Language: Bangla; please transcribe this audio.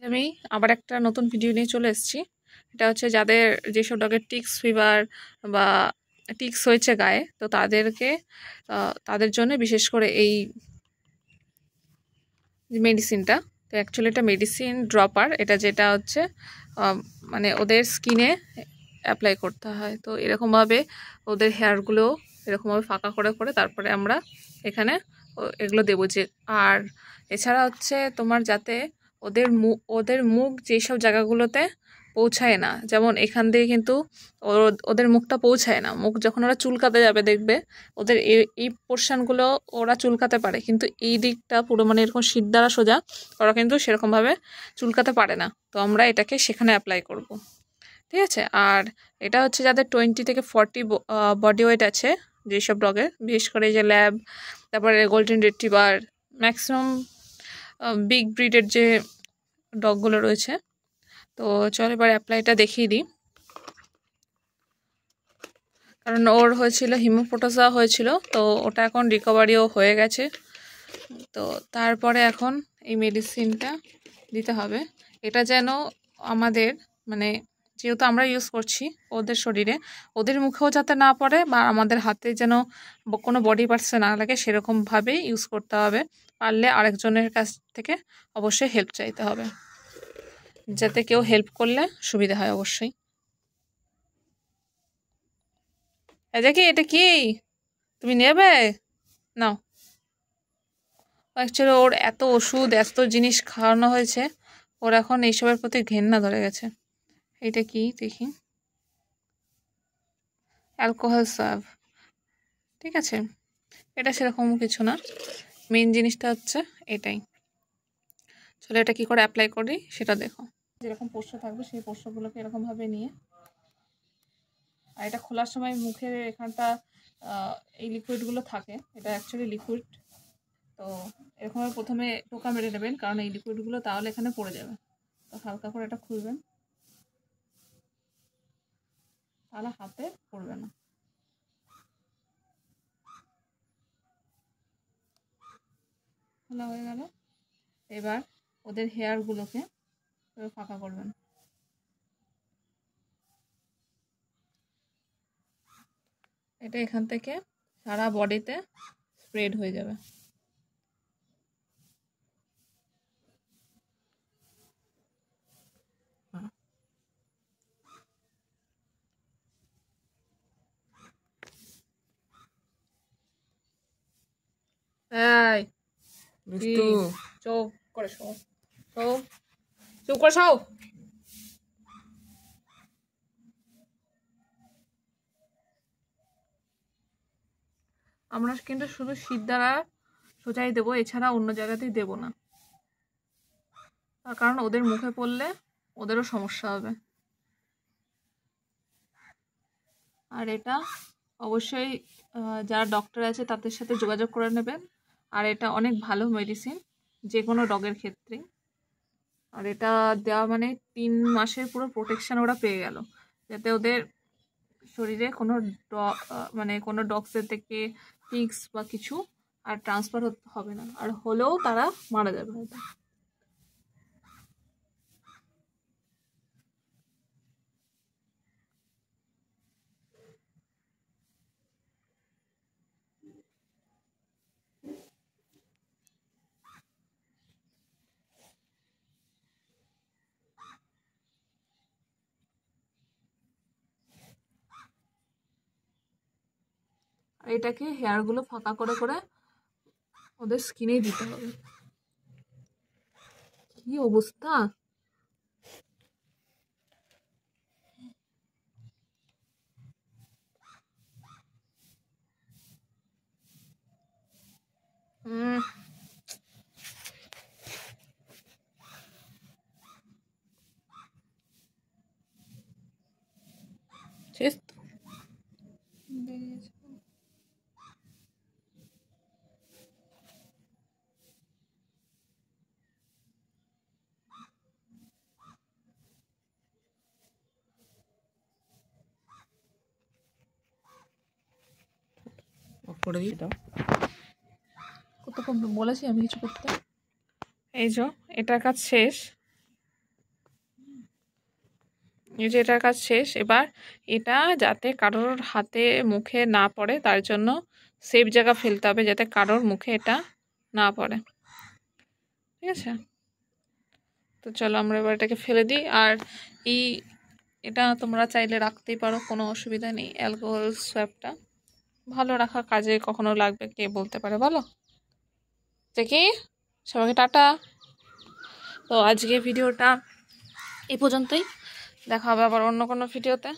আমি আবার একটা নতুন ভিডিও নিয়ে চলে এসেছি। এটা হচ্ছে যাদের যেসব ডগের টিক্স ফিভার বা টিক্স হয়েছে গায়ে, তো তাদের জন্য বিশেষ করে এই মেডিসিনটা। তো অ্যাকচুয়ালি এটা মেডিসিন ড্রপার, এটা যেটা হচ্ছে মানে ওদের স্কিনে অ্যাপ্লাই করতে হয়। তো এরকমভাবে ওদের হেয়ারগুলো এরকমভাবে ফাঁকা করে করে তারপরে আমরা এখানে এগুলো দেবো যে। আর এছাড়া হচ্ছে তোমার যাতে ওদের মুখ যেসব জায়গাগুলোতে পৌঁছায় না, যেমন এখান দিয়ে কিন্তু ওদের মুখটা পৌঁছায় না। মুখ যখন ওরা চুলকাতে যাবে দেখবে ওদের এই পোর্শনগুলো ওরা চুলকাতে পারে, কিন্তু এই দিকটা পুরো মানে এরকম শীত দ্বারা সোজা ওরা কিন্তু সেরকমভাবে চুলকাতে পারে না। তো আমরা এটাকে সেখানে অ্যাপ্লাই করব, ঠিক আছে। আর এটা হচ্ছে যাদের 20 থেকে 40 বডি ওয়েট আছে, যেসব ডগের, বিশেষ করে এই যে ল্যাব, তারপরে গোল্ডেন রিট্রিভার, ম্যাক্সিমাম বিগ ব্রিডের যে ডগগুলো রয়েছে। তো চল এবার অ্যাপ্লাইটা দেখিয়ে দিই। কারণ ওর হয়েছিল হিমোপোটোসা হয়েছিল, তো ওটা এখন রিকভারিও হয়ে গেছে। তো তারপরে এখন এই মেডিসিনটা দিতে হবে। এটা যেন আমাদের মানে যেহেতু আমরা ইউজ করছি ওদের শরীরে, ওদের মুখেও যাতে না পড়ে বা আমাদের হাতে যেন কোনো বডি পার্টসে না লাগে, সেরকমভাবেই ইউজ করতে হবে। পারলে আরেকজনের কাছ থেকে অবশ্যই হেল্প চাইতে হবে, যাতে কেউ হেল্প করলে সুবিধা হয় অবশ্যই। কি এটা কি তুমি নেবে? নাও। অ্যাকচুয়ালি ওর এত ওষুধ এত জিনিস খাওয়ানো হয়েছে, ওর এখন এইসবের প্রতি ঘেন্না ধরে গেছে। এটা কি দেখি, অ্যালকোহল সাব, ঠিক আছে। এটা সেরকম কিছু না, মেন জিনিসটা হচ্ছে এটাই। চলো এটা কি করে অ্যাপ্লাই করি সেটা দেখো। যেরকম পোষ্য থাকবে সেই পোষ্যগুলোকে এরকমভাবে নিয়ে, আর এটা খোলার সময় মুখের এখানটা এই লিকুইডগুলো থাকে, এটা অ্যাকচুয়ালি লিকুইড। তো এরকমভাবে প্রথমে টোকা মেরে নেবেন, কারণ এই লিকুইডগুলো তাহলে এখানে পড়ে যাবে। তো হালকা করে এটা খুলবেন, তাহলে হাতে পড়বে না। খোলা হয়ে গেল। এবার ওদের হেয়ারগুলোকে ফাঁকা করবেন। এটা এখান থেকে সারা বডিতে স্প্রেড হয়ে যাবে। এই দুষ্টু, চুপ করে শো, চুপ করে শো। আমরা কিন্তু শুধু শীত দ্বারা সোজাই দেবো, এছাড়া অন্য জায়গাতেই দেবো না, তার কারণ ওদের মুখে পড়লে ওদেরও সমস্যা হবে। আর এটা অবশ্যই যারা ডক্টর আছে তাদের সাথে যোগাযোগ করে নেবেন। আর এটা অনেক ভালো মেডিসিন যে কোনো ডগের ক্ষেত্রেই। আর এটা দেওয়া মানে 3 মাসের পুরো প্রোটেকশন ওরা পেয়ে গেল, যাতে ওদের শরীরে কোনো মানে কোনো ডগসের থেকে টিক্স বা কিছু আর ট্রান্সফার হবে না, আর হলেও তারা মারা যাবে হয়তো। আর এটাকে হেয়ারগুলো ফাঁকা করে করে ওদের স্কিনেই দিতে হবে। কি অবস্থা! শেষ তো বেরিয়েছে। করে দিই দাও, কতক্ষণ বলেছি আমি কিছু করতে। এই যে এটার কাজ শেষ, এই যে এটার কাজ শেষ। এবার এটা যাতে কারোর হাতে মুখে না পড়ে তার জন্য সেফ জায়গা ফেলতে হবে যাতে কারোর মুখে এটা না পড়ে, ঠিক আছে? তো চলো আমরা এবার এটাকে ফেলে দিই। আর এটা তোমরা চাইলে রাখতেই পারো, কোনো অসুবিধা নেই। অ্যালকোহল সোয়াবটা ভালো রাখা কাজে কখনো লাগবে কে বলতে পারে বলো? দেখি সবাইকে টাটা। তো আজকে ভিডিওটা এই পর্যন্তই, দেখা হবে আবার অন্য কোনো ভিডিওতে।